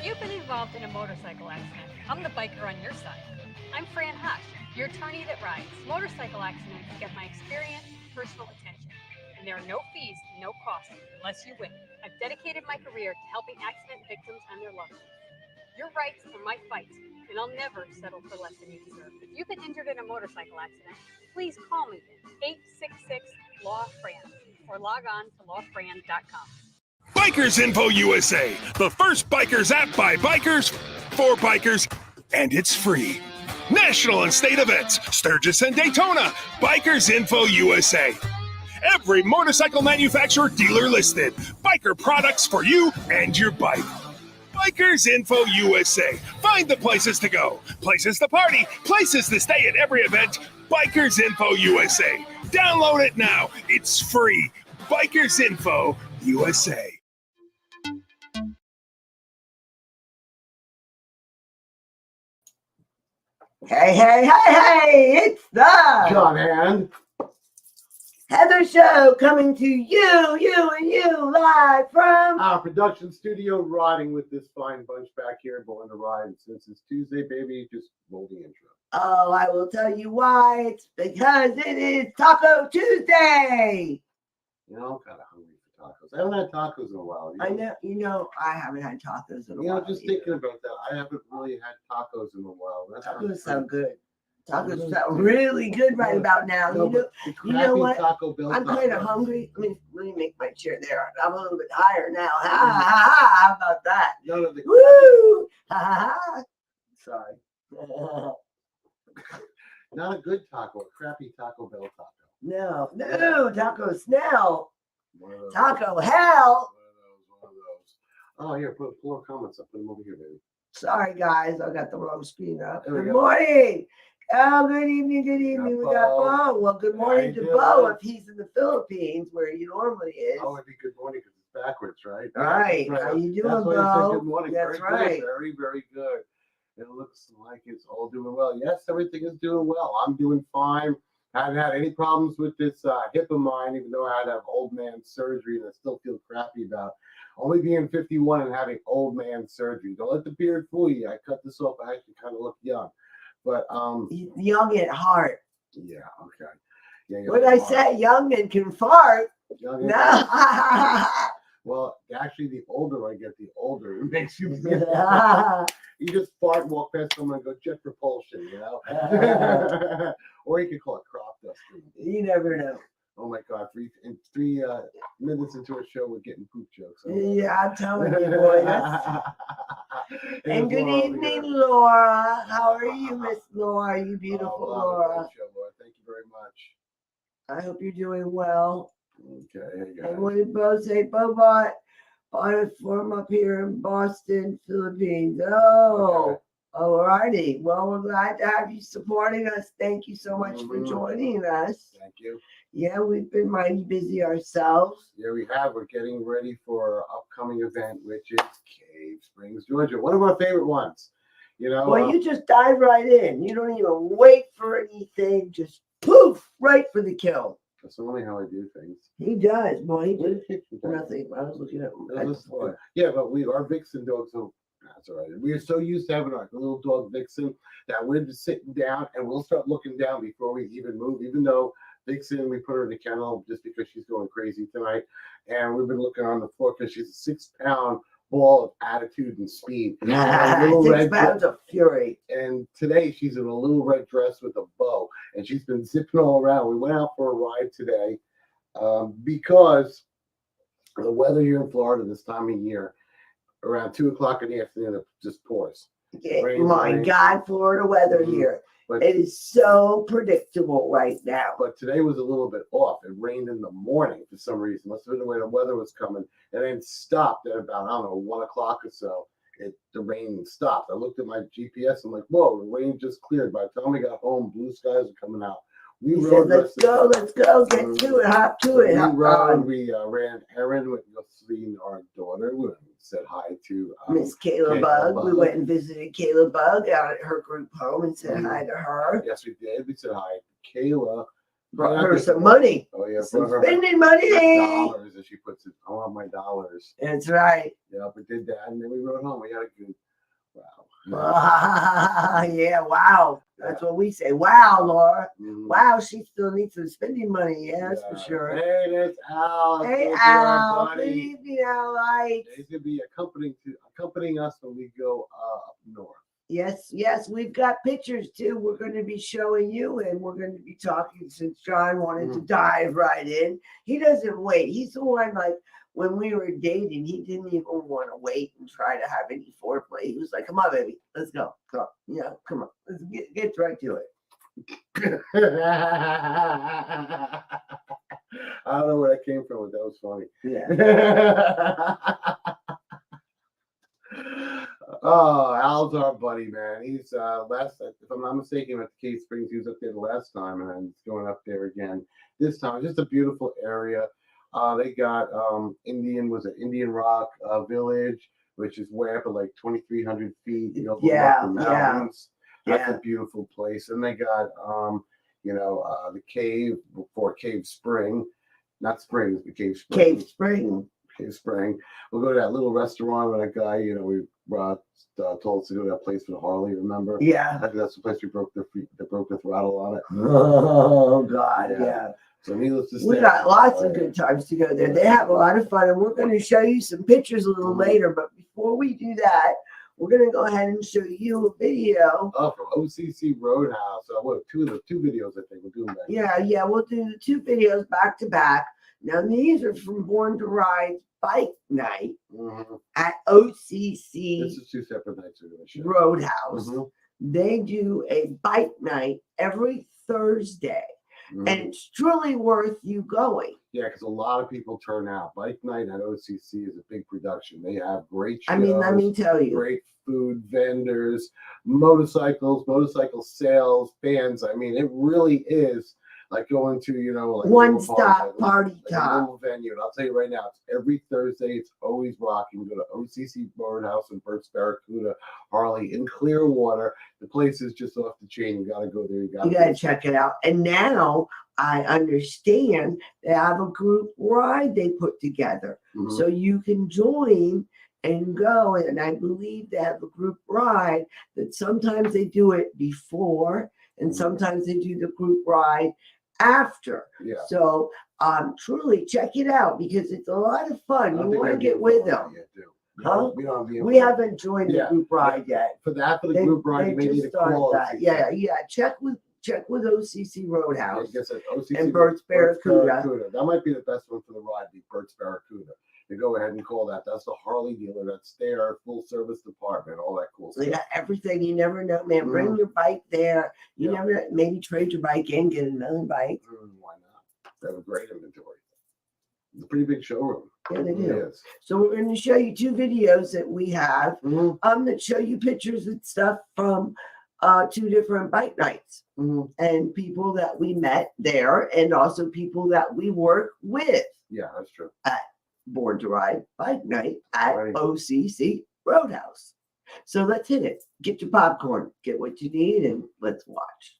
You've been involved in a motorcycle accident. I'm the biker on your side. I'm Fran Hush, your attorney that rides. Motorcycle accidents get my experience and personal attention, and there are no fees, no costs, unless you win. I've dedicated my career to helping accident victims and their loved ones. Your rights are my fights, and I'll never settle for less than you deserve. If you've been injured in a motorcycle accident, please call me at 866-LAW-FRAN or log on to lawfran.com. Bikers Info USA, the first bikers app by bikers, for bikers, and it's free. National and state events, Sturgis and Daytona, Bikers Info USA. Every motorcycle manufacturer dealer listed. Biker products for you and your bike. Bikers Info USA. Find the places to go, places to party, places to stay at every event. Bikers Info USA. Download it now. It's free. Bikers Info USA. Hey, it's the John and Heather Show coming to you live from our production studio, riding with this fine bunch back here, born to ride. And since it's Tuesday, baby, just roll the intro. Oh, I will tell you why. It's because it is Taco Tuesday. You know, I'm kind of hungry for tacos. I haven't had tacos in a while. I know, I haven't had tacos in a while. Just thinking about that, I haven't really had tacos in a while. Tacos sound good. Tacos sound really good right about now. No, you know what? Taco Bell I'm kind of hungry. Let me make my chair there. I'm a little bit higher now. How about that? None of the Woo! Ha. Sorry. Not a good taco, a crappy Taco Bell taco. No, Taco Snell. Taco Hell. One of those. Oh, here, pull our comments up. Put them over here, baby. Sorry, guys. I got the wrong screen up. There we Good go. morning. Oh, good evening. We got Bo. Well, good morning to Bo if he's in the Philippines where he normally is. Oh, it'd be good morning because it's backwards, right? Right. How you doing, That's why Bo? I said good morning. That's very right. Good, very, very good. It looks like it's all doing well. Yes, everything is doing well. I'm doing fine. I haven't had any problems with this hip of mine, even though I had to have old man surgery, and I still feel crappy about only being 51 and having old man surgery. Don't let the beard fool you. I cut this off. I actually kind of look young. But young at heart. Yeah, okay. Yeah, what did I say? Young and can fart. Young and No. Well, actually, the older I get, the older it makes you. You just fart, walk past someone, and go jet propulsion, you know. Or you could call it crop dusting. You never know. Oh my God! 3 minutes into a show, we're getting poop jokes. Yeah, I'm telling you, boy. And good Laura over evening, here. Laura. How are you, Miss Laura? You Oh, beautiful love it. Laura. Great show, Laura. Thank you very much. I hope you're doing well. Okay, hey guys. And what did Bo say? Bo bought a farm up here in Boston, Philippines. Oh, alrighty. Well, we're glad to have you supporting us. Thank you so much for joining us. Thank you. Yeah, we've been mighty busy ourselves. Yeah, we have. We're getting ready for our upcoming event, which is Cave Springs, Georgia. One of our favorite ones. You know. Well, you just dive right in. You don't even wait for anything. Just poof, right for the kill. That's only how I do things. He does. Boy, he What just did you do? nothing. I was looking at Yeah, but our Vixen dog, so that's all right. We are so used to having our little dog Vixen that we're just sitting down and we'll start looking down before we even move, even though Vixen, we put her in the kennel just because she's going crazy tonight. And we've been looking on the floor because she's a 6-pound ball of attitude and speed. And a little 6 red pounds of fury. And today she's in a little red dress with a bow, and she's been zipping all around. We went out for a ride today because the weather here in Florida this time of year, around 2 o'clock in the afternoon, it just pours. My God, Florida weather here. But it is so predictable right now. But today was a little bit off. It rained in the morning for some reason. Must have been the way the weather was coming. And then stopped at about, I don't know, 1 o'clock or so. The rain stopped. I looked at my GPS. I'm like, whoa, the rain just cleared. By the time we got home, blue skies are coming out. We said, let's go, get to it, hop to it. We ran errand with seeing our daughter. We said hi to Miss Kayla Bug. We went and visited Kayla Bug out at her group home and said hi to her. Yes, we did. We said hi to Kayla. Brought her some money. Oh, yeah. Some spending money. Dollars, as she puts it. I want my dollars. That's right. Yeah, we did that. And then we rode home. We had a good, yeah, wow. That's what we say. Wow, Laura. Wow, she still needs some spending money. Yeah, that's for sure. Hey, that's Al. Hey, Al. Good evening, Al. He's going to be accompanying us when we go up north. Yes, we've got pictures too. We're going to be showing you, and we're going to be talking since John wanted to dive right in. He doesn't wait. He's the one, like, when we were dating, he didn't even want to wait and try to have any foreplay. He was like, come on, baby, let's go. Come on. Yeah, come on. Let's get right to it. I don't know where that came from, but that was funny. Yeah. Oh, Al's our buddy, man. He's if I'm not mistaken, at the Cave Springs, he was up there the last time, and he's going up there again this time. Just a beautiful area. They got Indian Rock Village, which is way up at like 2,300 feet. You know, up the mountains. That's a beautiful place. And they got the cave before Cave Spring, not Springs, but Cave Spring. Cave Spring. Cave Spring. We'll go to that little restaurant with that guy. We told us to go to that place with Harley. Remember? Yeah. I think that's the place we broke the throttle on it. Oh God, yeah. So needless to say, we got lots of good times to go there. They have a lot of fun, and we're going to show you some pictures a little later. But before we do that, we're going to go ahead and show you a video. Oh, from OCC Roadhouse. Two videos, I think. We'll do them back. Yeah, we'll do the 2 videos back to back. Now, these are from Born to Ride Bike Night at OCC. This is 2 separate nights we're going to show. Roadhouse. They do a bike night every Thursday. And it's truly worth you going. Yeah, because a lot of people turn out. Bike night at OCC is a big production. They have great shows. I mean, let me tell you. Great food vendors, motorcycle sales, bands. I mean, it really is like going to, like one-stop party time. A little venue. And I'll tell you right now, it's every Thursday. It's always rocking. Go to OCC Roadhouse in Burt's Barracuda, Harley in Clearwater. The place is just off the chain. You got to go there. You got to check it out. And now I understand they have a group ride they put together. So you can join and go. And I believe they have a group ride that sometimes they do it before and sometimes they do the group ride after. So truly check it out because it's a lot of fun. You want to get with them. We haven't joined the group ride yet. For the group ride, they need to call that. Yeah. Check with OCC Roadhouse and Burt's Barracuda. That might be the best one for the ride, the Burt's Barracuda. to go ahead and call that. That's the Harley dealer. That's their full service department, all that cool They stuff. got everything. You never know, man. Bring your bike there. You Yeah. never know, maybe trade your bike in, get another bike. Why not? They have a great inventory. It's a pretty big showroom. Yeah, they It do. is. So we're going to show you 2 videos that we have Mhm. that show you pictures and stuff from 2 different bike nights Mhm. and people that we met there and also people that we work with. Yeah, that's true. Born to Ride Bike Night at Right. OCC Roadhouse. So let's hit it. Get your popcorn, get what you need, and let's watch.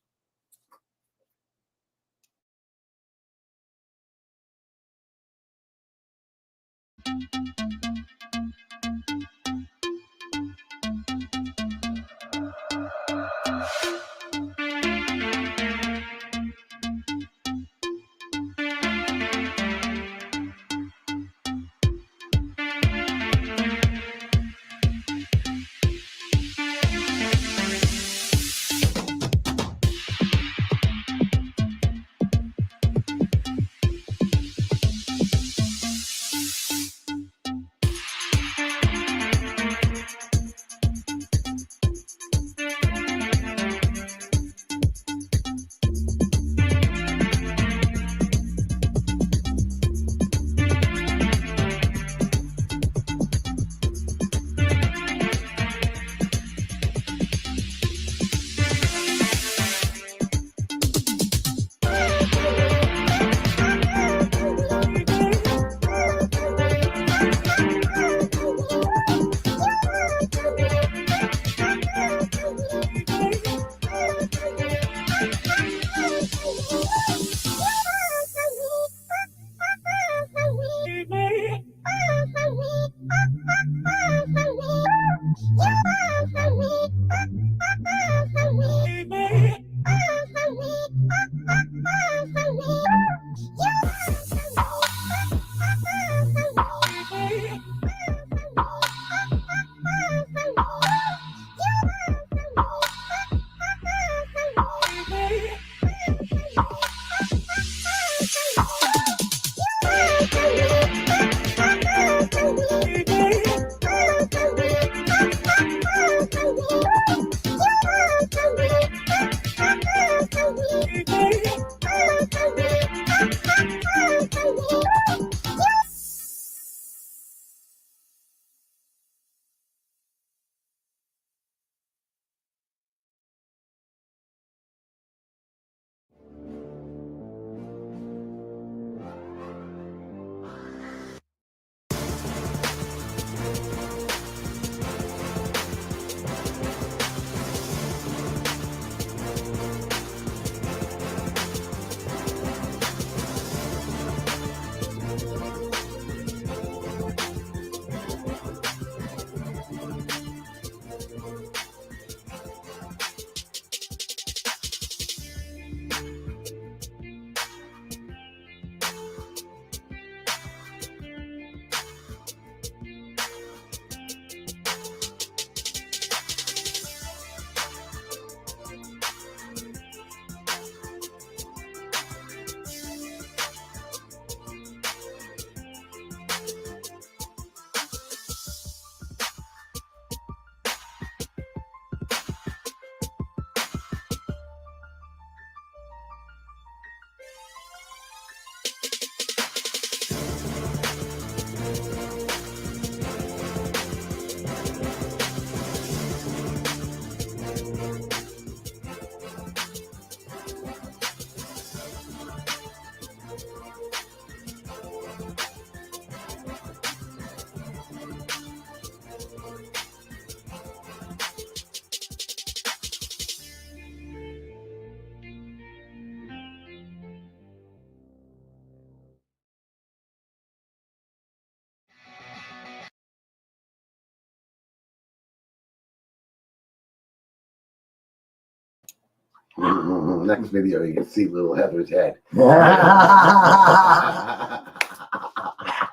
Next video, you can see little Heather's head.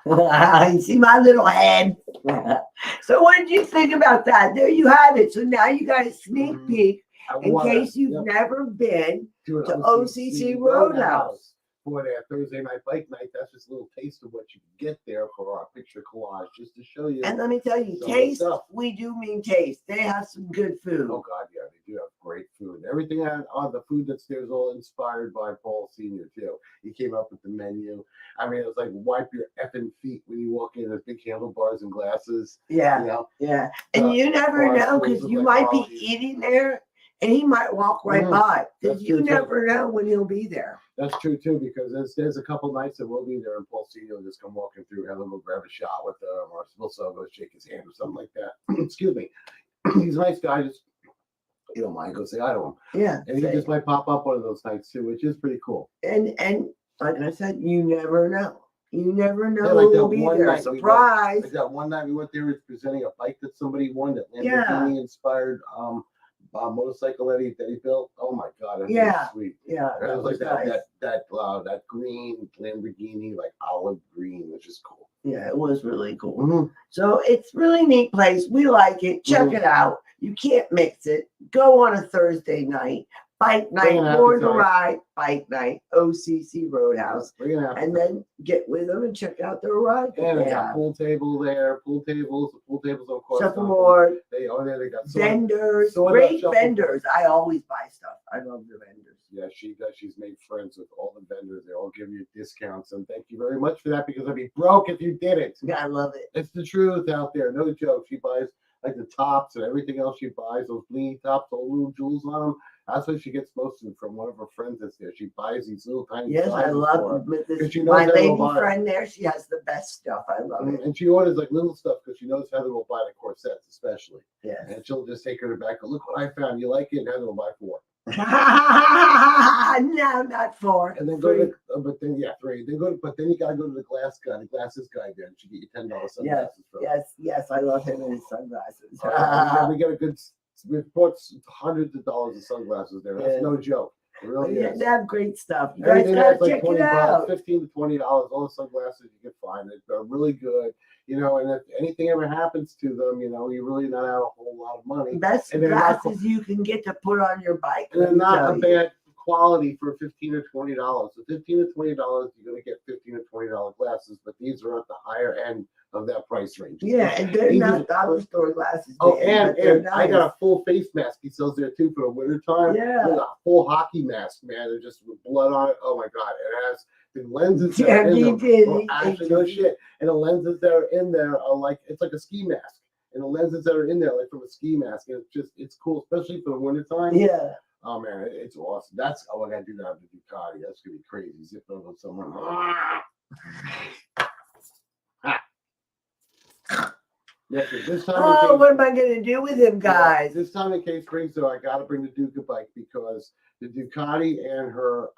You see my little head. So what did you think about that? There you have it. So now you got a sneak peek in case you've never been to OCC Roadhouse. for their Thursday night bike night. That's just a little taste of what you can get there for our picture collage, just to show you. And let me tell you, some of the taste, stuff. we do mean taste. They have some good food. Oh God, yeah, they do have great food. Everything on the food that's there is all inspired by Paul Senior too. He came up with the menu. I mean, it was like wipe your effing feet when you walk in. There's big handlebars and glasses. Yeah, You know? yeah. And you never bars know, filled because with, you like, might be Harleys. eating there and he might walk right Mhm. by. Because That's you true, too. never know when he'll be there. That's true too, because there's a couple nights that we'll be there and Paul Senior will just come walking through, have a little grab a shot with them, or we'll still go shake his hand or something like that. Excuse me. He's a nice guy. Just you don't mind, go say hi to him. Yeah. And he just might pop up one of those nights too, which is pretty cool. And like I said, you never know. You never know Yeah, like who that will be one there. night we went- Surprise. Like that one night we went there, was presenting a bike that somebody won, that Yeah. Lamborghini inspired motorcycle that he built. Oh my God, that Yeah. was sweet. Yeah. It was like nice. that green Lamborghini, like olive green, which is cool. Yeah, it was really cool. Mhm. So it's really neat place. We like it. Check it out. You can't mix it. Go on a Thursday night. Bike Bring night, an Born to appetite. Ride, bike night, OCC Roadhouse. We're gonna have And then get with them and check out their ride. that and they they got have. pool table there, pool tables don't cost nothing. Shuffleboard, They got vendors, so great shuffleboard. vendors. I always buy stuff. I love the vendors. Yeah, she does. She's made friends with all the vendors. They all give you discounts, and thank you very much for that, because I'd be broke if you didn't. Yeah, I love it. It's the truth out there. No joke. She buys like the tops and everything else. She buys those bling tops, all little jewels on them. That's what she gets most of them from one of her friends that's there. She buys these little tiny Yes, I sizes for love her. it. This, she knows my Heather will lady buy it. friend there, she has the best stuff. I love it. And she orders like little stuff because she knows Heather will buy the corsets, especially. Yes. And she'll just take her to back. Look what I found. You like it? And Heather will buy 4. No, not 4. And then go to, but then 3. But then you gotta go to the glasses guy there, and she get you $10 sunglasses from. Yes, I love him and his sunglasses. We got a good. We bought hundreds of dollars of sunglasses there. That's Yeah. no joke. It really Yeah, is. they have great stuff. You guys Everything gotta that's like check it 20 out. bucks, $15 to $20. All the sunglasses you can find. They're really good. And if anything ever happens to them, you're really not out a whole lot of money. Best And they're not glasses you can get to put on your bike. And they're let me not tell a you. bad quality for $15 or $20. So $15 or $20, you're gonna get $15 or $20 glasses, but these are at the higher end of that price range. Yeah, and they're These not are- dollar store glasses. Oh, man, but they're and I got nice. a full face mask he sells there too for the winter time. Yeah. A full hockey mask, man. There's just with blood on it. Oh my God. It has the lenses that Yeah, are in he them. did. Oh, He actually, did. no shit. And the lenses that are in there are like, it's like a ski mask. And the lenses that are in there, like from a ski mask. And it's cool, especially for the winter time. Yeah. Oh man, it's awesome. I gotta do that with the Ducati. That's gonna be crazy. Zipping over someone. Yeah, 'cause this time. Oh, what am I gonna do with him, guys? This time in Case Springs, though, I gotta bring the Duca bike because the Ducati and her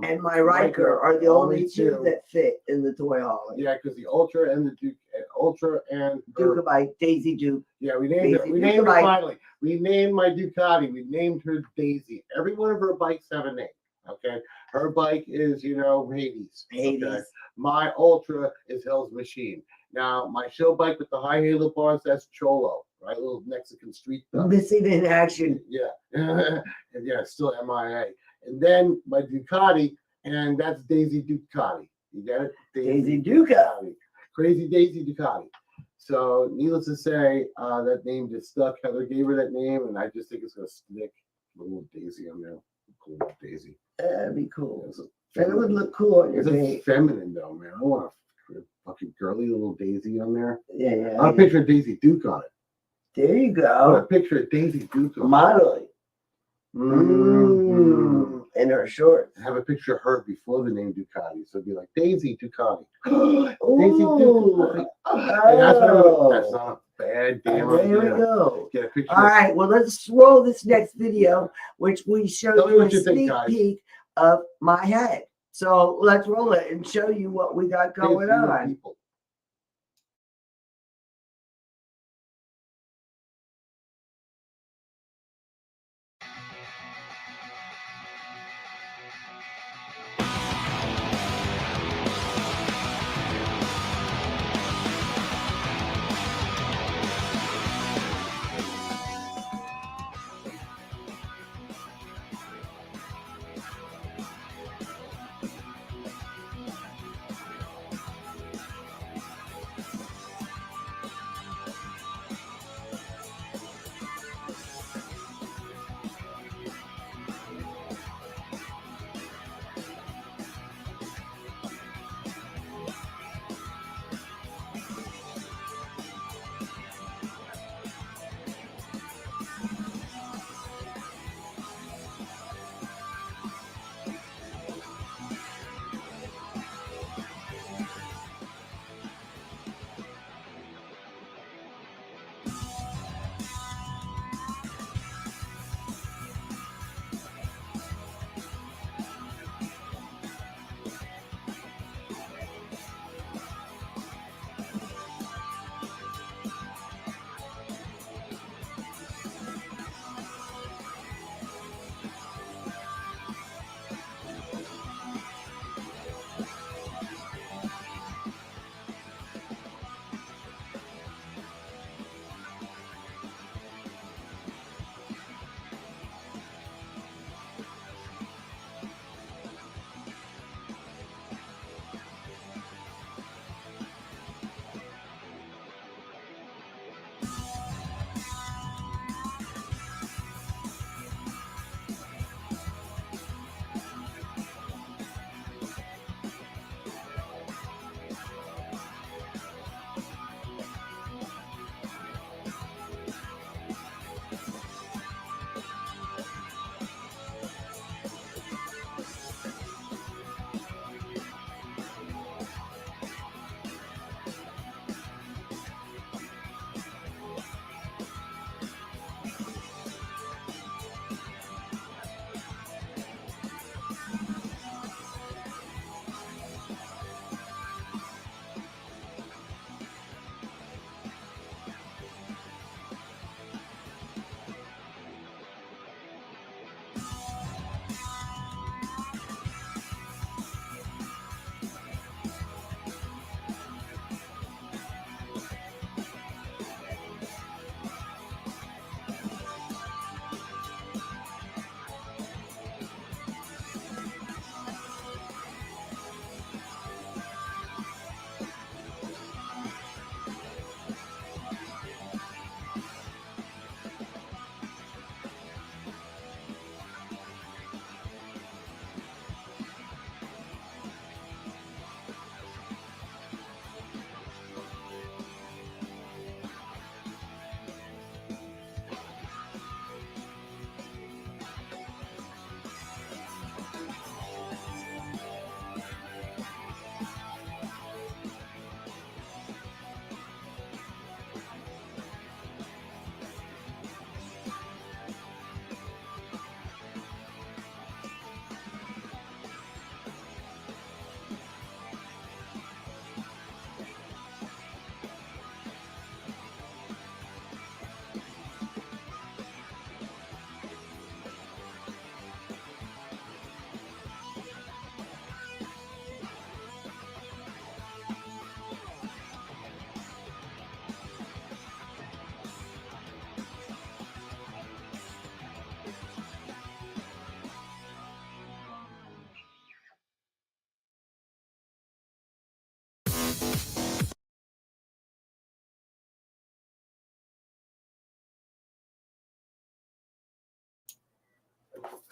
And my Riker are the only two that fit in the toy hauler. Yeah, because the Ultra and the Ultra and her, Duca bike, Daisy Duke. yeah, we named her. Daisy We Duca named her bike. finally. We named my Ducati. We named her Daisy. Every one of her bikes have a name. Okay, her bike is Hades. Hades. Okay? My Ultra is Hell's Machine. Now my show bike with the high handlebars, that's Cholo, right? A little Mexican street stuff. Missing in action. Yeah, and yeah, still MIA. And then my Ducati, and that's Daisy Ducati. You got it? Daisy Duca. Crazy Daisy Ducati. So, needless to say, that name just stuck. Heather gave her that name, and I just think it's gonna stick. A little Daisy on there. Cool Daisy. That'd be cool. It's a And it would feminine- look cool on your It's a bait. feminine though, man. I want a fucking girly little Daisy on there. Yeah, yeah. I'll picture Daisy Duke on it. There you I want go. a picture of Daisy Duke on it. Modeling. Mhm. In her shorts. Have a picture of her before the name Ducati. So it'd be like Daisy Ducati. Ooh. And that's not a bad damn There we idea. go. Get a picture. All right, well, let's roll this next video, which we show Tell me you a what you think, sneak guys. peek of my head. So let's roll it and show you what we got going on. People.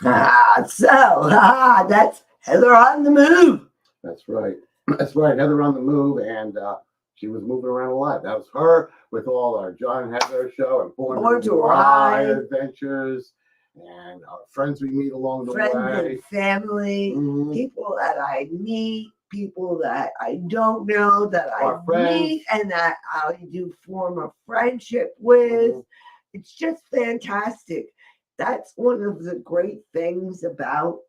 That's Heather on the move. That's right. That's right. Heather on the move, and she was moving around a lot. That was her with all our John and Heather show and Born to Ride adventures, and our friends we meet along the Friends way, and family, people that I meet, people that I don't know that I meet, and that I do form a friendship with. It's just fantastic. That's one of the great things about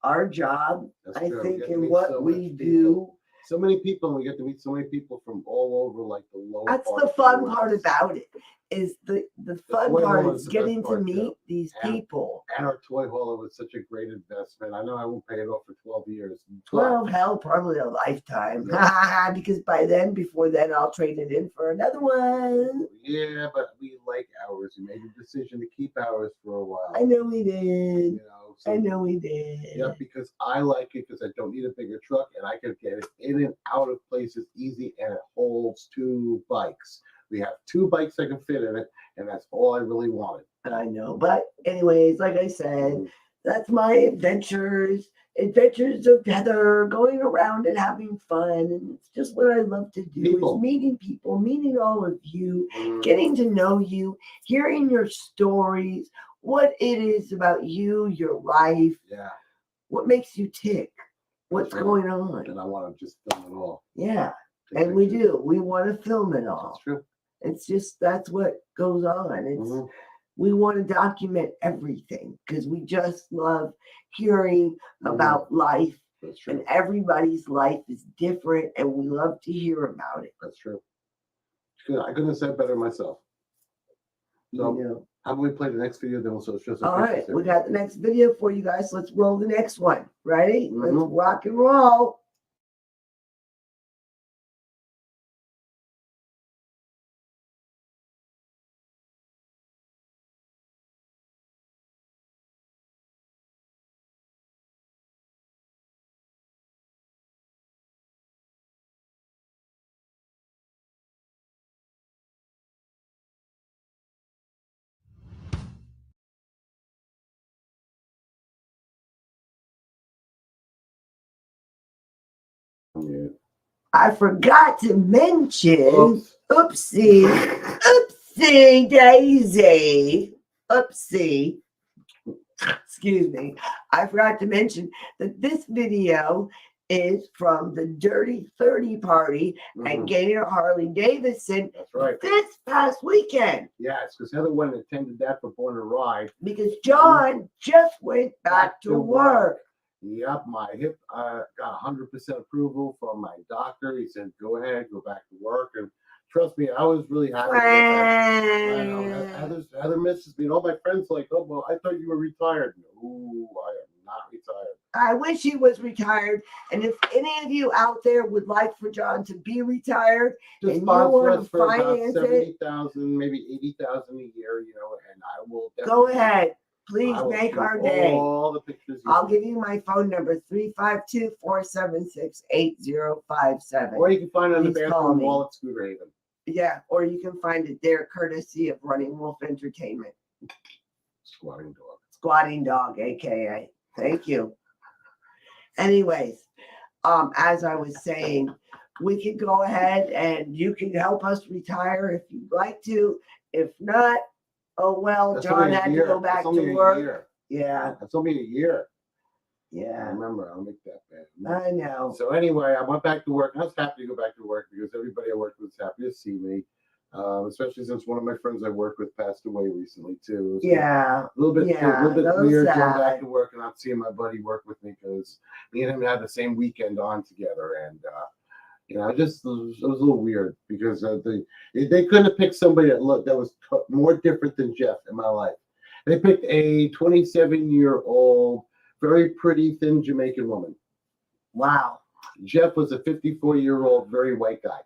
our job, I think, and what we do. So many people, and we get to meet so many people from all over, like the lower. That's the fun part about it. Is the fun part is getting to meet these people. And our toy hauler was such a great investment. I know I won't pay it off for 12 years. 12, hell, probably a lifetime. Yeah. Because before then, I'll trade it in for another one. Yeah, but we like ours. We made a decision to keep ours for a while. I know we did. You know, so, I know we did. Yeah, because I like it because I don't need a bigger truck and I can get it in and out of places easy, and it holds 2 bikes. We have 2 bikes I can fit in it, and that's all I really wanted. I know, but anyways, like I said, that's my adventures of Heather, going around and having fun, and it's just what I love to do. Is meeting people, meeting all of you, getting to know you, hearing your stories, what it is about you, your life, what makes you tick, what's going on, and I want to just film it all. Yeah, and we do. We want to film it all. That's true. It's just that's what goes on. It's we want to document everything because we just love hearing about life. That's true. And everybody's life is different, and we love to hear about it. That's true. I couldn't have said better myself. So how about we play the next video, then we'll show some. All right, we got the next video for you guys. Let's roll the next one. Ready? Let's rock and roll. I forgot to mention, oopsie daisy, oopsie, excuse me. I forgot to mention that this video is from the Dirty 30 party at Gator Harley Davidson. That's right. This past weekend. Yes, because Heather went and attended that for Born to Ride. Because John just went back to work. Yep, my hip got 100% approval from my doctor. He said, go ahead, go back to work. And trust me, I was really happy with that. I know. Heather misses me. And all my friends like, oh, well, I thought you were retired. No, I am not retired. I wish he was retired. And if any of you out there would like for John to be retired, just and you want to for finance about it, 70,000, maybe 80,000 a year, you know, and I will go ahead. Please make our day. All the pictures. I'll give you my phone number, 352-476-8057. Or you can find it on the bathroom wall at Scooter Haven. Yeah, or you can find it there courtesy of Running Wolf Entertainment. Squatting Dog, aka. Thank you. Anyways, as I was saying, we can go ahead and you can help us retire if you'd like to. If not, oh well, John had to go back to work. Yeah. That's only a year. Yeah. I remember, I'll make that bad. I know. So anyway, I went back to work. I was happy to go back to work because everybody I worked with was happy to see me. Especially since one of my friends I worked with passed away recently too. So a little bit weird sad. going back to work and not seeing my buddy work with me because me and him had the same weekend on together, and you know, it was a little weird because they couldn't have picked somebody that was more different than Jeff in my life. They picked a 27-year-old, very pretty, thin Jamaican woman. Wow. Jeff was a 54-year-old, very white guy.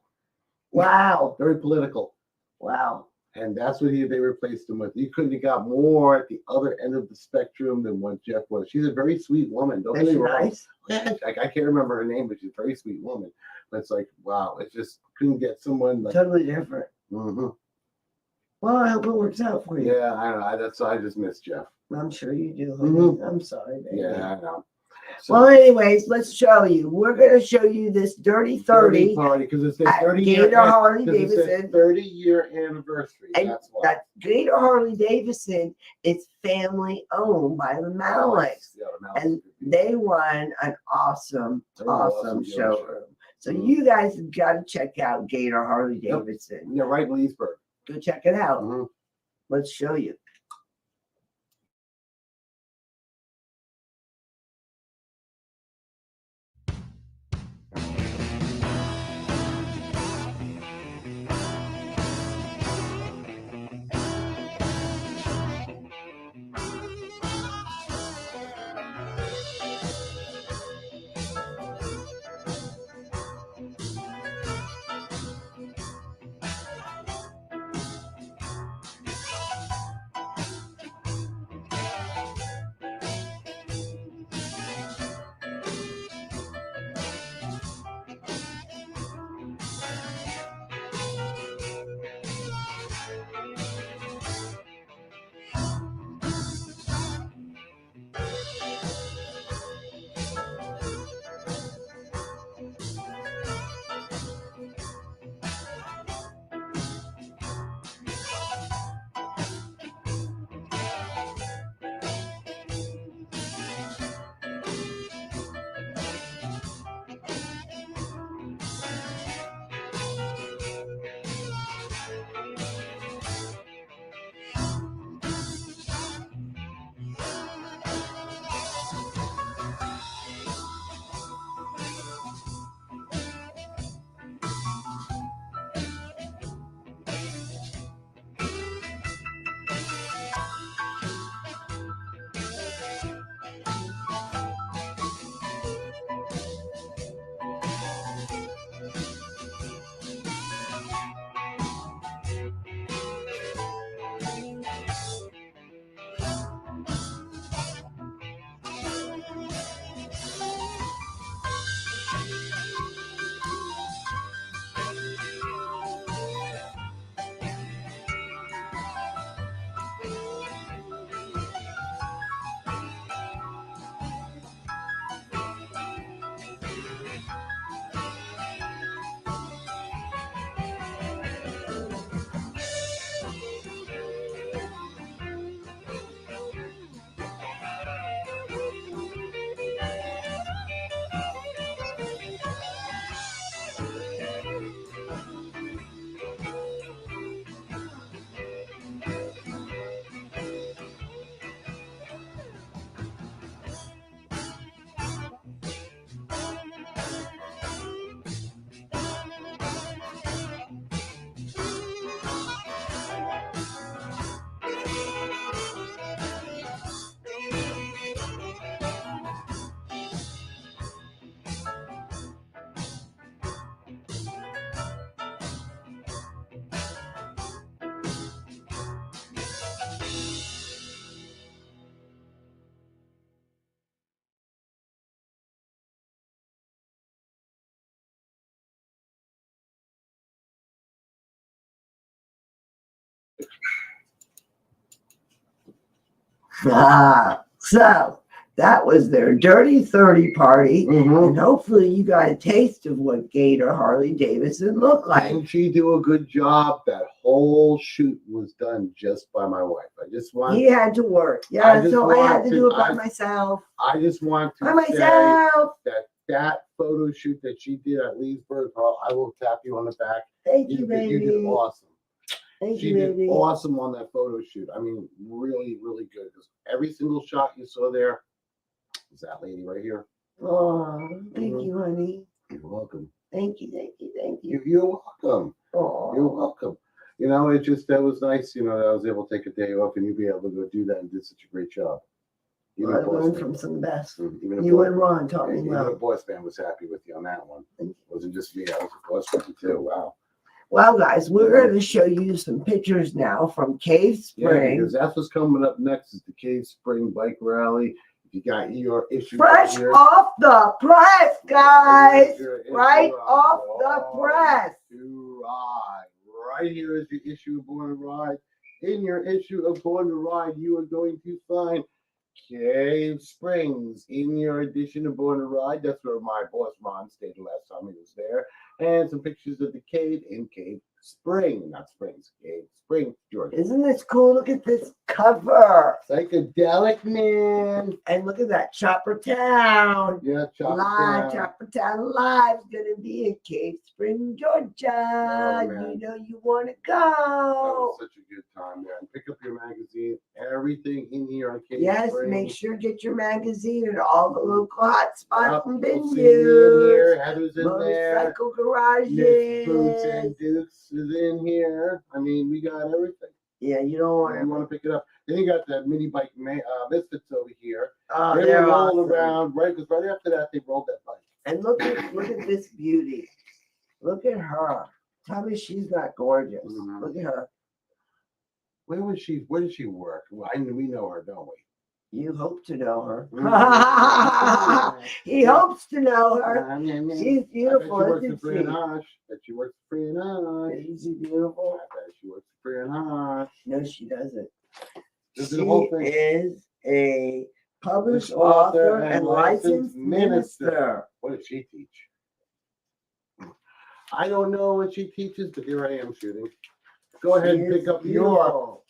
Wow. Very political. Wow. And that's what they replaced him with. You couldn't have got more at the other end of the spectrum than what Jeff was. She's a very sweet woman. Don't get me wrong. Nice? I can't remember her name, but she's a very sweet woman. But it's like, wow, it just couldn't get someone like totally different. Well, I hope it works out for you. Yeah, I know. I just miss Jeff. I'm sure you do, honey. I'm sorry, baby. Yeah, I know. So, Well, anyways, let's show you. We're going to show you this Dirty 30 party because it's their at 30-year Gator Harley Davidson. 30-year anniversary. And That's why. that Gator Harley Davidson is family owned by the Malikes. Yeah, the Malikes. And they run an awesome awesome showroom. So Mhm. you guys have got to check out Gator Harley Davidson. Yeah, right in Leesburg. Go check it out. Mhm. Let's show you. So that was their Dirty 30 party. Mhm. And hopefully you got a taste of what Gator Harley Davidson looked like. Didn't she do a good job? That whole shoot was done just by my wife. I just want. He had to work. I Yeah, just so I had want to to- do it by I- myself. I just want to By say myself. that photo shoot that she did at Leesburg, I will tap you on the back. Thank you, You baby. did awesome. Thank She you, did baby. awesome on that photo shoot. I mean, really, really good. 'Cause every single shot you saw there was that lady right here. Oh, thank Mhm. you, honey. You're welcome. Thank you, thank you, thank you. You're welcome. Oh, You're welcome. You know, it just that was nice. You know, that I was able to take a day off and you be able to go do that and did such a great job. Even I a boss learned man- from some of the best. even a You boss- and Ron taught me even a well. boss man was happy with you on that one. Thank It wasn't just me. I was a boss man too. Wow. Well, guys, we're going to show you some pictures now from Cave Yeah, Spring. because that's what's coming up next is the Cave Spring Bike Rally. If you got your issue Fresh here, off the press, guys. your issue Right on off the Born press. to Ride. Right here is your issue Born to Ride. in your issue of Born to Ride, you are going to find Cave Springs in your edition of Born to Ride. That's where my boss Ron stayed the last time he was there. And some pictures of the cave in Cave Spring, not Springs, Cave Spring, Georgia. Isn't this cool? Look at this cover. Psychedelic, man. And look at that. Chopper Town. Yeah, Live, Chopper Town Live's gonna be in Cave Spring, Georgia. man. You know you want to That go. was such a good time, man. Pick up your magazine. Everything in here on Cave Yes, Spring. make sure get your magazine at all the local hotspots and We'll see you in venues. here. Heather's in there. Motorcycle Miss Boots garages. and Dukes is in here. I mean, we got everything. Yeah, you don't want You want to pick it up. Then you got the mini bike Misfits over here. Oh, They they're were rolling awesome. around, right? Because right after that, they rolled that bike. And look at this beauty. Look at her. Tell me she's not gorgeous. Mhm. Look at her. Where was she? Where did she work? Well, we know her, don't we? You hope to know her. Mhm. He hopes to know her. She's I bet beautiful, she works isn't for Fran she? Hosh. Bet she works for Fran Hosh. Isn't she beautiful? I bet she works for Fran Hosh. No, she doesn't. This She is the whole thing. is a published This author author and and licensed minister. What does she teach? I don't know what she teaches, but here I am shooting. Go ahead She and is pick up your beautiful.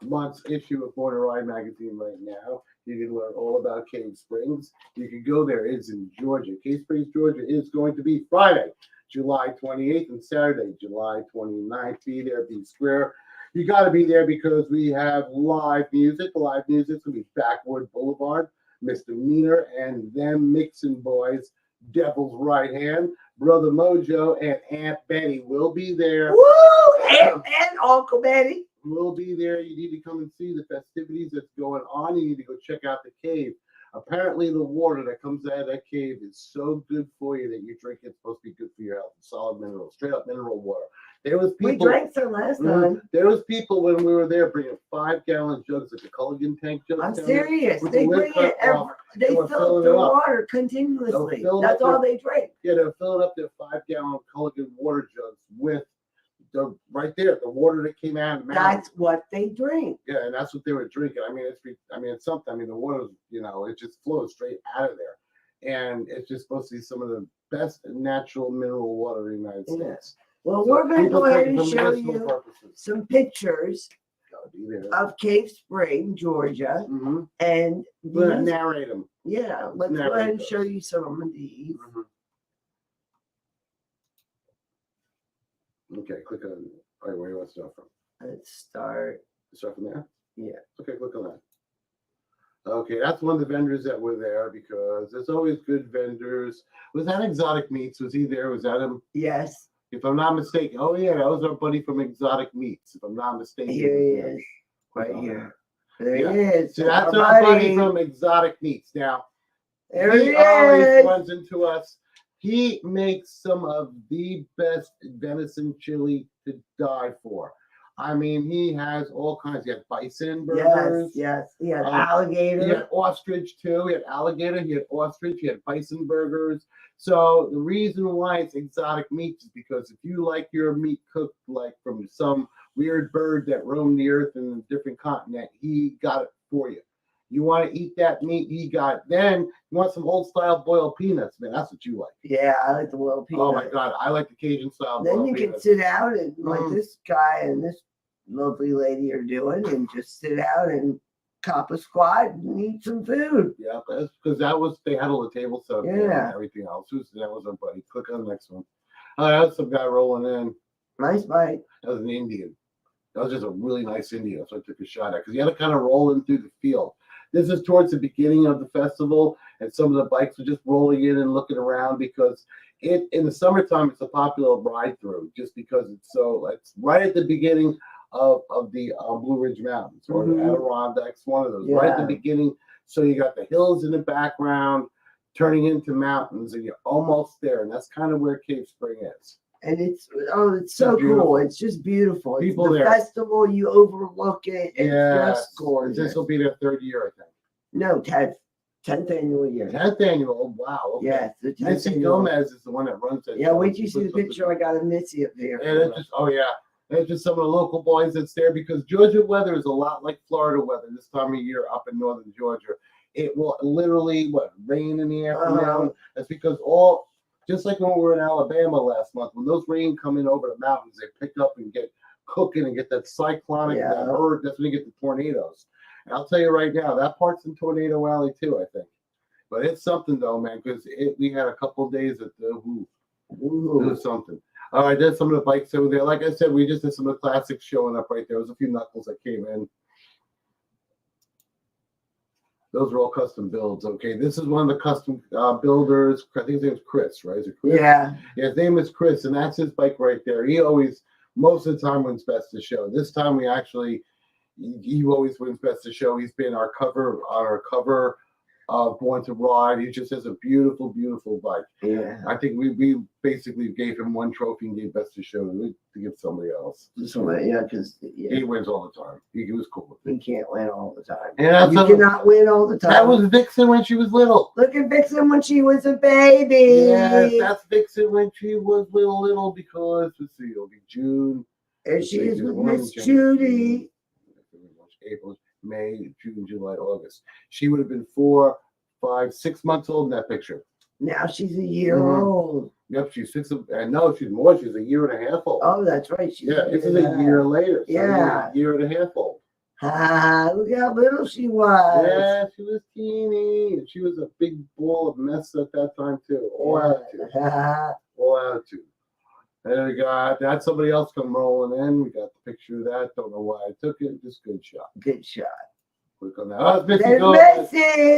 month's issue of Born to Ride magazine right now. You can learn all about Cave Springs. You can go there. It's in Georgia. Cave Springs, Georgia is going to be Friday, July 28th, and Saturday, July 29th. Be there, be square. You got to be there because we have live music. Live music's going to be Backwood Boulevard, Misdemeanor, and them Mixin' Boys, Devil's Right Hand, Brother Mojo, and Aunt Betty will be there. Woo! And Uncle Betty. Will be there. You need to come and see the festivities that's going on. You need to go check out the cave. Apparently, the water that comes out of that cave is so good for you that you drink it's supposed to be good for your health. Solid mineral, straight up mineral water. There was We people. drank some last time. There was people when we were there bringing 5-gallon jugs, like the Culligan tank jugs. I'm down there, serious. with They the lid bring cut it every. off. They They were fill filling the it up. water continuously. filling That's up all their- they drink. Yeah, they're filling up their 5-gallon Culligan water jugs with the right there, the water that came out of the mountain. That's what they drink. Yeah, and that's what they were drinking. I mean, it's something. I mean, the water, it just flows straight out of there, and it's just supposed to be some of the best natural mineral water in the United Yeah. States. Well, So we're going to people go ahead take it and for show medicinal you purposes. some pictures Gotta be there. of Cave Spring, Georgia, Mm-hmm. and these, Narrate them. yeah, let's go ahead and show you some of these. Okay, click on. All right, where do you want to start from? Let's start. Start from there. Yeah. Okay, click on that. Okay, that's one of the vendors that were there because there's always good vendors. Was that Exotic Meats? Was he there? Was that him? Yes, If I'm not mistaken. Oh yeah, that was our buddy from Exotic Meats. If I'm not mistaken. here he is, right here. There Yeah. he is. So that's our our buddy buddy. from Exotic Meats. Now, There he he always is. runs into us. He makes some of the best venison chili to die for. I mean, he has all kinds. He had bison burgers. Yes. He had Um, alligator. He had ostrich too. He had alligator. He had ostrich. He had bison burgers. So the reason why it's Exotic Meats is because if you like your meat cooked like from some weird bird that roamed the earth in a different continent, he got it for you. You want to eat that meat, he got it. Then you want some old style boiled peanuts, man. That's what you like. Yeah, I like the little peanut. Oh my God, I like the Cajun style Then boiled you can peanuts. sit out and like Mm. this guy and this lovely lady are doing, and just sit out and cop a squat and eat some food. Yeah, that's because they had all the table set up there Yeah. and everything else. That was our buddy. Click on the next one. Oh, that was some guy rolling in. Nice bite. That was an Indian. That was just a really nice Indian. So I took a shot at because you had to kind of roll in through the field. This is towards the beginning of the festival, and some of the bikes are just rolling in and looking around because in the summertime it's a popular ride through just because it's right at the beginning of the Blue Ridge Mountains or the Mhm. Adirondacks, one of those, right at Yeah. the beginning. So you got the hills in the background turning into mountains, and you're almost there, and that's kind of where Cave Spring is. And it's so beautiful. cool. It's just beautiful. It's People the there. festival, you overlook it. It's just This gorgeous. will be their third year, I think. No, 10th annual year. 10th annual. Wow. Okay. Yes, the 10th Missy annual. Gomez is the one that runs it. Yeah, wait till you see the picture. I got a Missy up there. And it just, oh yeah, There's just some of the local boys that's there because Georgia weather is a lot like Florida weather this time of year up in northern Georgia. It will literally rain in the afternoon. That's because just like when we were in Alabama last month, when those rain come in over the mountains, they pick up and get cooking and get that cyclonic that herd. That's when you get the tornadoes. And I'll tell you right now, that part's in Tornado Alley too, I think. But it's something though, man, because we had a couple of days at the it was something. All right, there's some of the bikes over there. Like I said, we just had some of the classics showing up right there. There was a few knuckles that came in. Those are all custom builds. Okay, this is one of the custom builders. I think his name is Chris, right? Is it Chris? Yeah. His name is Chris, and that's his bike right there. He always, most of the time, wins best of show. This time, he always wins best of show. He's been our cover Born to Ride. He just has a beautiful, beautiful bike. Yeah. I think we basically gave him one trophy and gave best of show to give somebody else. Yeah, because he wins all the time. He was cool with it. He can't win all the time. And you cannot win all the time. That was Vixen when she was little. Look at Vixen when she was a baby. Yes, that's Vixen when she was little because let's see, it'll be June. And she is with Miss Judy. April, May, June, July, August. She would have been 4, 5, 6 months old in that picture. Now she's a year old. Yep, she's 6. And no, she's more. She's a year and a half old. Oh, that's right. This is a year later. So yeah, a year and a half old. Look how little she was. Yeah, she was teeny. She was a big ball of mess at that time too. All attitude. All attitude. There we go. That's somebody else come rolling in. We got the picture of that. Don't know why I took it. Just good shot. Good shot. Click on that. Oh, Missy.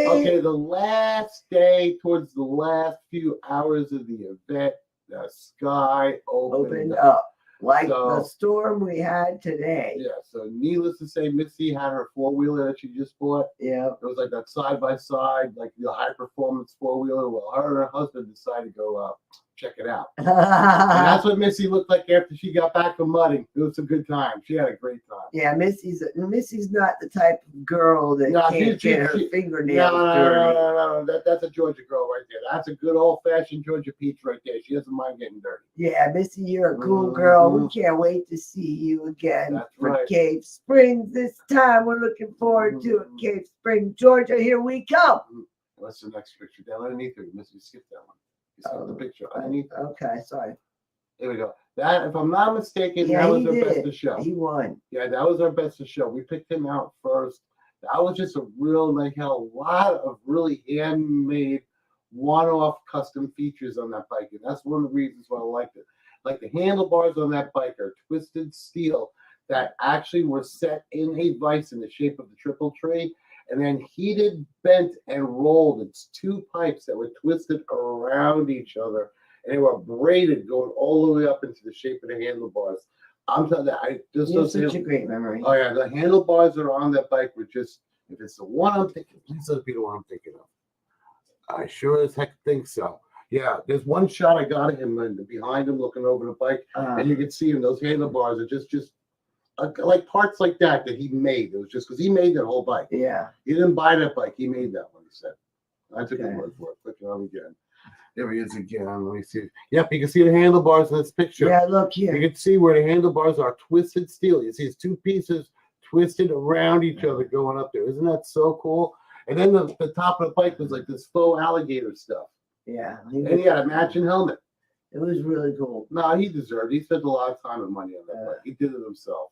Okay, the last day, towards the last few hours of the event, the sky opened up. Like the storm we had today. Yeah, so needless to say, Missy had her 4-wheeler that she just bought. Yeah. It was like that side-by-side, like the high-performance 4-wheeler. Well, her and her husband decided to go check it out. And that's what Missy looked like after she got back from mudding. It was a good time. She had a great time. Yeah, Missy's not the type of girl that can't get her fingernails dirty. No. That's a Georgia girl right there. That's a good old-fashioned Georgia peach right there. She doesn't mind getting dirty. Yeah, Missy, you're a cool girl. We can't wait to see you again for Cave Springs this time. We're looking forward to it. Cave Springs, Georgia, here we come. What's the next picture? Down underneath her. Missy skipped that one. The picture underneath. Okay, sorry. There we go. That, if I'm not mistaken, that was our best of show. He won. Yeah, that was our best of show. We picked him out first. That was just a real, had a lot of really handmade, one-off custom features on that bike, and that's one of the reasons why I liked it. Like the handlebars on that bike are twisted steel that actually were set in a vise in the shape of the triple tree, and then heated, bent, and rolled. It's 2 pipes that were twisted around each other, and they were braided going all the way up into the shape of the handlebars. I'm telling you, you have such a great memory. Oh yeah, the handlebars that are on that bike were just, if it's the one I'm thinking, please let me know what I'm thinking of. I sure as heck think so. Yeah, there's one shot I got of him behind him looking over the bike, and you can see him. Those handlebars are just like parts like that he made. It was just because he made that whole bike. Yeah. He didn't buy that bike. He made that one, he said. I took his word for it. Click it on again. There he is again. Let me see. Yep, you can see the handlebars in this picture. Yeah, look here. You can see where the handlebars are twisted steel. You see it's 2 pieces twisted around each other going up there. Isn't that so cool? And then the top of the bike was like this faux alligator stuff. Yeah. And he had a matching helmet. It was really cool. No, he deserved it. He spent a lot of time and money on that bike. He did it himself.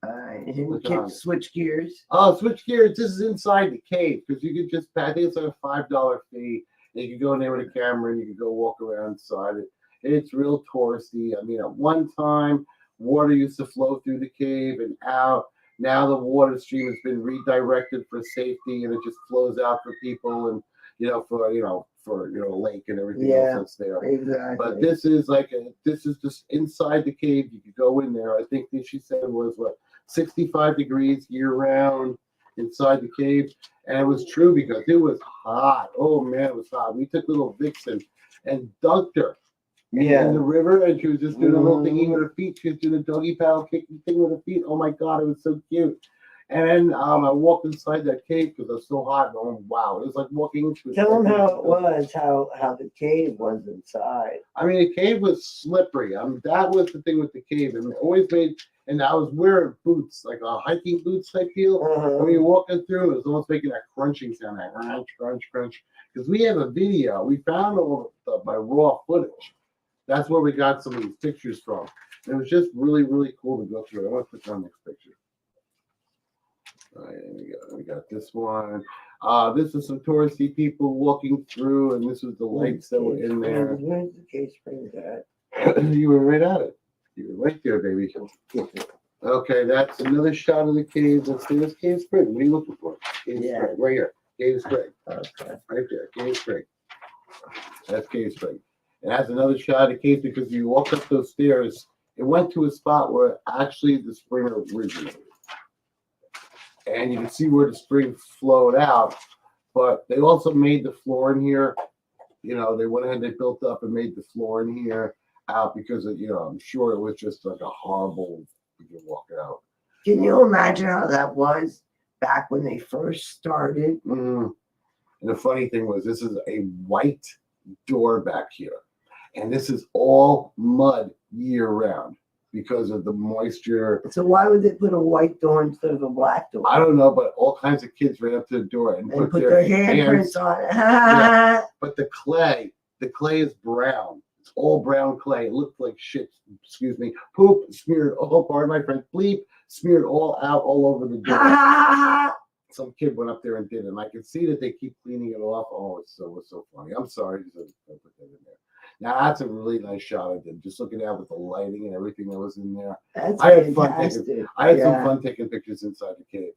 All right. And can switch gears. Oh, switch gears. This is inside the cave because you could just, I think it's like a $5 fee. And you can go in there with a camera and you can go walk around inside it. It's real touristy. I mean, at one time, water used to flow through the cave and out. Now the water stream has been redirected for safety and it just flows out for people and, for a lake and everything else that's there. Exactly. But this is just inside the cave. You could go in there. I think she said it was 65 degrees year round inside the cave. And it was true because it was hot. Oh man, it was hot. We took little Vixen and dunked her in the river, and she was just doing a little thingy with her feet. She was doing a doggy paddle kicking thing with her feet. Oh my God, it was so cute. And then I walked inside that cave because it was so hot. And oh wow, it was like walking into. Tell them how it was, how the cave was inside. I mean, the cave was slippery. That was the thing with the cave, and it always made And I was wearing boots, like a hiking boots type deal. And when you're walking through, it was almost making that crunching sound, that crunch, crunch, crunch. Because we have a video. We found all of my raw footage. That's where we got some of these pictures from. And it was just really, really cool to go through. I want to put on the next picture. All right, we got this one. This is some touristy people walking through, and this was the lights that were in there. Where's the case spring at? You were right at it. You were right there, baby. Okay, that's another shot of the cave. Let's see, this Cave Spring. What are you looking for? Cave Spring, right here. Cave Spring. Okay. Right there, Cave Spring. That's Cave Spring. And that's another shot of the cave because you walk up those stairs, it went to a spot where actually the spring originated. And you can see where the spring flowed out, but they also made the floor in here. You know, they went ahead and they built up and made the floor in here out because of, you know, I'm sure it was just like a horrible, you can walk out. Can you imagine how that was back when they first started? And the funny thing was, this is a white door back here. And this is all mud year round because of the moisture. So why would they put a white door instead of a black door? I don't know, but all kinds of kids ran up to the door and put their handprints on it. Yeah. But the clay is brown. It's all brown clay. It looked like shit, excuse me, poop smeared all, pardon my French, bleep, smeared all out all over the door. Some kid went up there and did it, and I can see that they keep cleaning it off. Oh, it was so funny. I'm sorry to put that in there. Now that's a really nice shot I did. Just looking at with the lighting and everything that was in there. That's I had fantastic. I had some fun taking pictures inside the cave,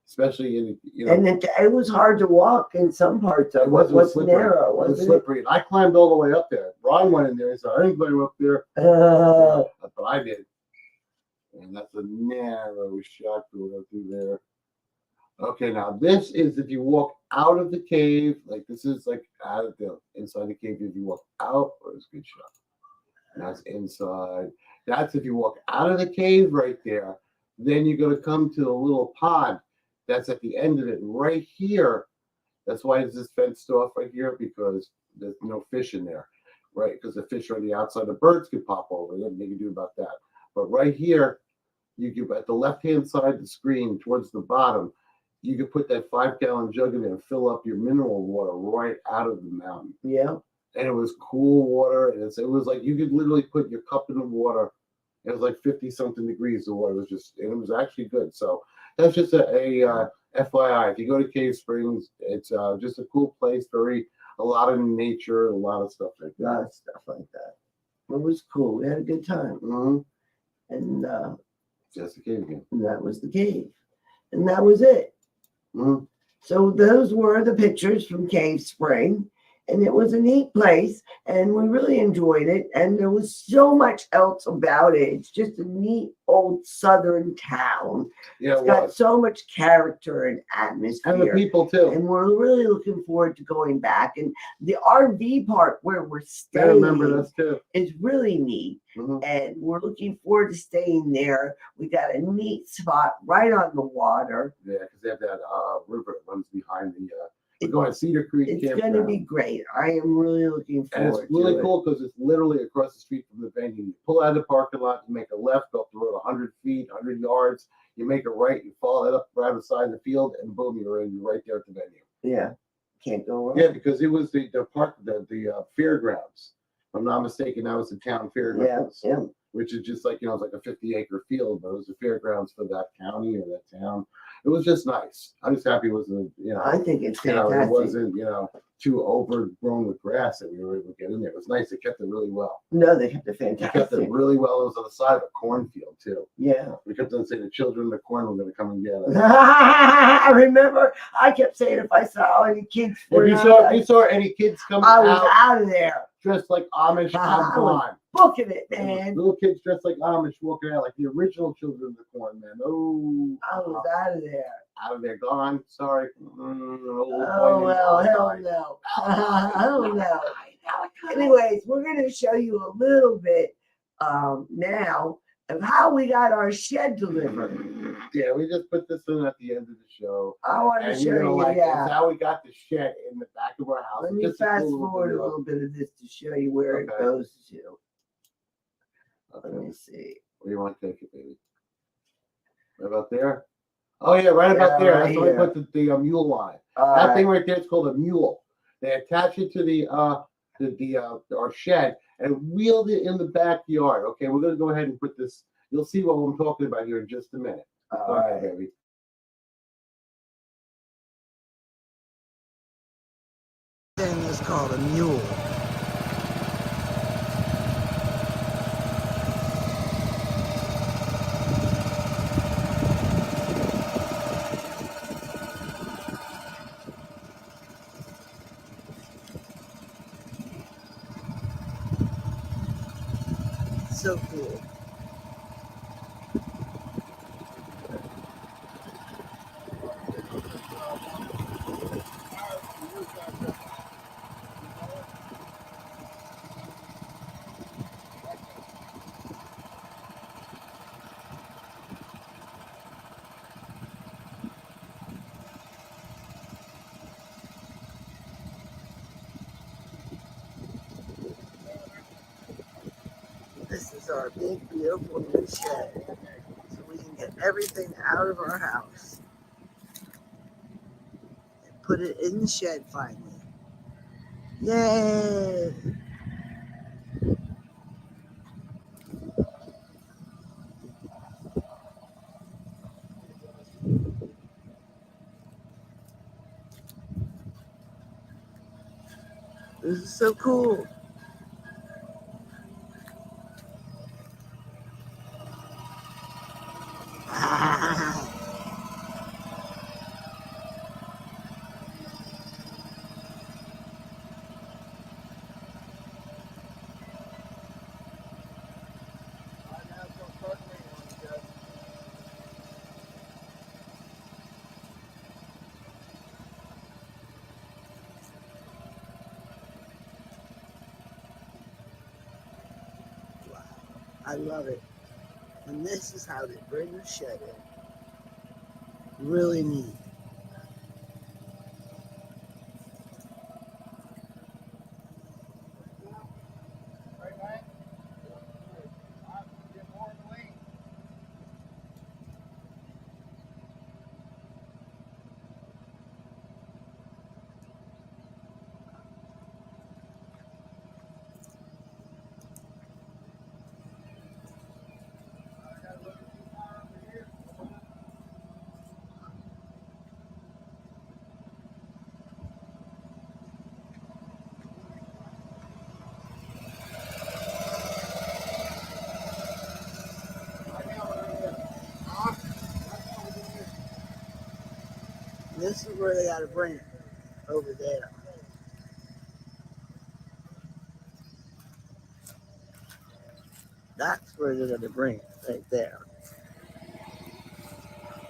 especially in, you know. And it was hard to walk in some parts of it. It was narrow. It was slippery. And I climbed all the way up there. Ron went in there and said, I didn't go up there. But I did. And that's a narrow shot going through there. Okay, now this is if you walk out of the cave, like this is like out of the inside the cave. If you walk out, it's a good shot. That's inside. That's if you walk out of the cave right there. Then you're gonna come to a little pond that's at the end of it right here. That's why it's this fenced off right here because there's no fish in there, right? Because the fish are on the outside. The birds could pop over. Nothing they can do about that. But right here, you can at the left-hand side of the screen towards the bottom. You could put that 5-gallon jug in there and fill up your mineral water right out of the mountain. Yeah. And it was cool water. And it was like you could literally put your cup in the water. It was like 50-something degrees. The water was just, and it was actually good. So that's just a FYI. If you go to Cave Springs, it's just a cool place. A lot of nature, a lot of stuff like that. A lot of stuff like that. It was cool. We had a good time. And just the cave again. And that was the cave. And that was it. So those were the pictures from Cave Spring, and it was a neat place, and we really enjoyed it. And there was so much else about it. It's just a neat old southern town. Yeah, it's got so much character and atmosphere, and the people too. And we're really looking forward to going back. And the RV park where we're staying, I remember this too. Is really neat. And we're looking forward to staying there. We got a neat spot right on the water. Yeah, because they have that river that runs behind the. We're going to Cedar Creek. It's going to be great. I am really looking forward. And it's really cool because it's literally across the street from the venue. You pull out of the parking lot, you make a left, go up the road 100 feet, 100 yards. You make a right, you follow that up around the side of the field, and boom, you're right there at the venue. Yeah, can't go wrong. Yeah, because it was the park, the fairgrounds. If I'm not mistaken, that was the town fairgrounds. Yeah. Which is just like, it's like a 50-acre field, but it was the fairgrounds for that county or that town. It was just nice. I'm just happy it wasn't, I think it's fantastic. It wasn't, too overgrown with grass that we were able to get in there. It was nice. They kept it really well. No, they kept it fantastic. They kept it really well. It was on the side of a cornfield too. Yeah. We kept on saying the children in the corn were going to come and get us. I remember I kept saying if I saw any kids, if you saw any kids coming I was out of there. Dressed like Amish, I'm gone. Booking it, man. Little kids dressed like Amish walking out like the original children in the corn, man. Oh, I was out of there. Out of there, gone. Sorry. Oh well, hell no. Oh no. Anyways, we're going to show you a little bit now of how we got our shed delivered. Yeah, we just put this in at the end of the show. I want to show you, It's how we got the shed in the back of our house. Let me fast forward a little bit of this to show you where it goes to. Let me see. Where do you want to take it, baby? Right about there. Oh yeah, right about there. right That's where we here. put the mule line. All That thing right. right there is called a mule. They attach it to our shed and wheeled it in the backyard. Okay, we're gonna go ahead and put this. You'll see what I'm talking about here in just a minute. All Go ahead, right. baby. Thing is called a mule. So cool. This is our big, beautiful new shed. So we can get everything out of our house and put it in the shed finally. Yay! This is so cool. Wow, I love it. And this is how they bring the shed in. Really neat. This is where they gotta bring it. Over there. That's where they're gonna bring it, right there.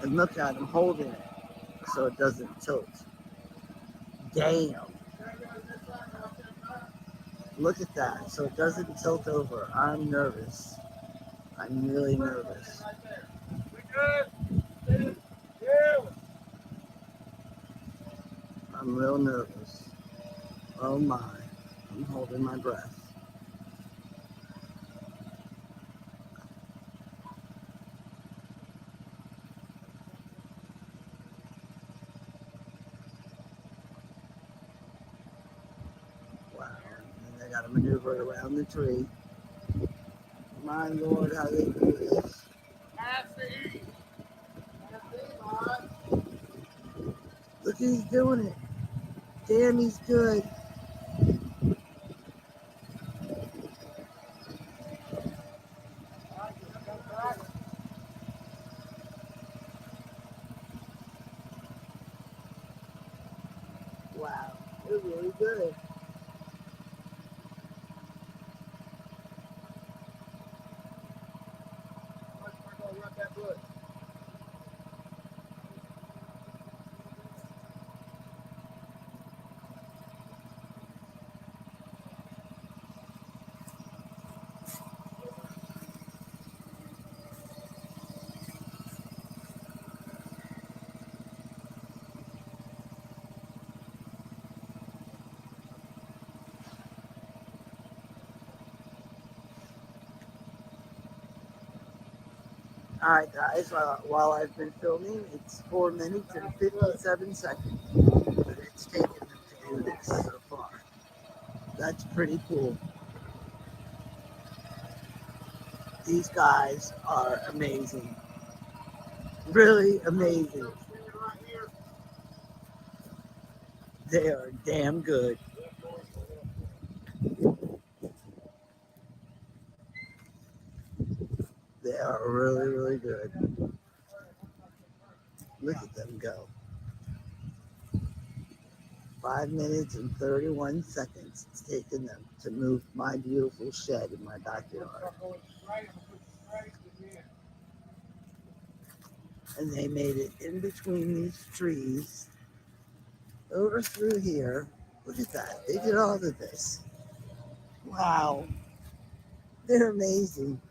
And look at them holding it so it doesn't tilt. Damn. Look at that. So it doesn't tilt over. I'm nervous. I'm really nervous. I'm real nervous. Oh my. I'm holding my breath. Wow. And they gotta maneuver it around the tree. My Lord, how they do this. Look, he's doing it. Damn, he's good. Wow, they're really good. All right, guys, while I've been filming, it's 4 minutes and 57 seconds that it's taken them to do this so far. That's pretty cool. These guys are amazing. Really amazing. They are damn good. They are really, really good. Look at them go. 5 minutes and 31 seconds it's taken them to move my beautiful shed in my backyard. And they made it in between these trees, over through here. Look at that. They did all of this. Wow. They're amazing.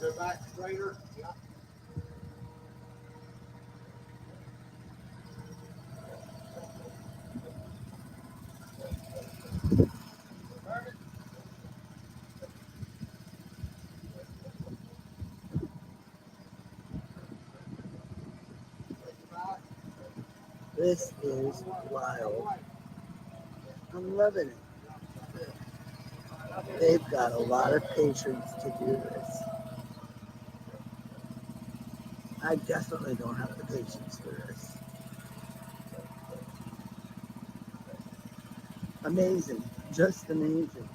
Go back straighter. Yeah. This is wild. I'm loving it. They've got a lot of patience to do this. I definitely don't have the patience for this. Amazing. Just amazing.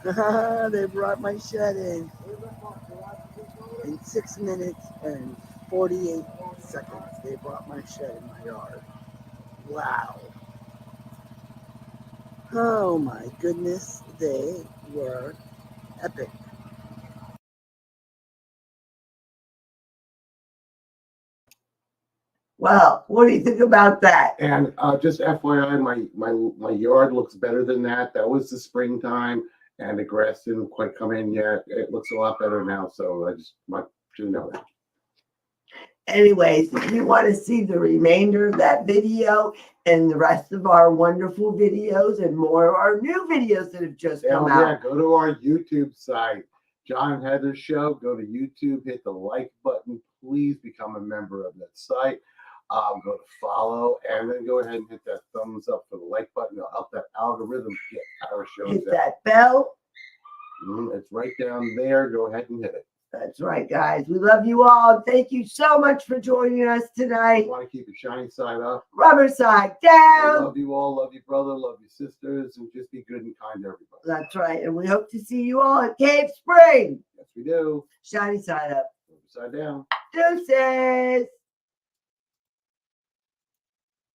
They brought my shed in 6 minutes and 48 seconds. They brought my shed in my yard. Wow. Oh my goodness, they were epic. Well, what do you think about that? And just FYI, my yard looks better than that. That was the springtime, and the grass didn't quite come in yet. It looks a lot better now, so I just want you to know that. Anyways, if you want to see the remainder of that video and the rest of our wonderful videos and more of our new videos that have just come out. Go to our YouTube site, John and Heather Show. Go to YouTube, hit the like button. Please become a member of that site. Go to follow, and then go ahead and hit that thumbs up for the like button. It'll help that algorithm get our shows Hit out. that bell. It's right down there. Go ahead and hit it. That's right, guys. We love you all. Thank you so much for joining us tonight. You want to keep your shiny side up. Rubber side I down. love you all. Love you, brother. Love you, sisters. And just be good and kind to everybody. That's right. And we hope to see you all at Cave Spring. Yes, we do. Shiny side up. Rubber side down. Deuces.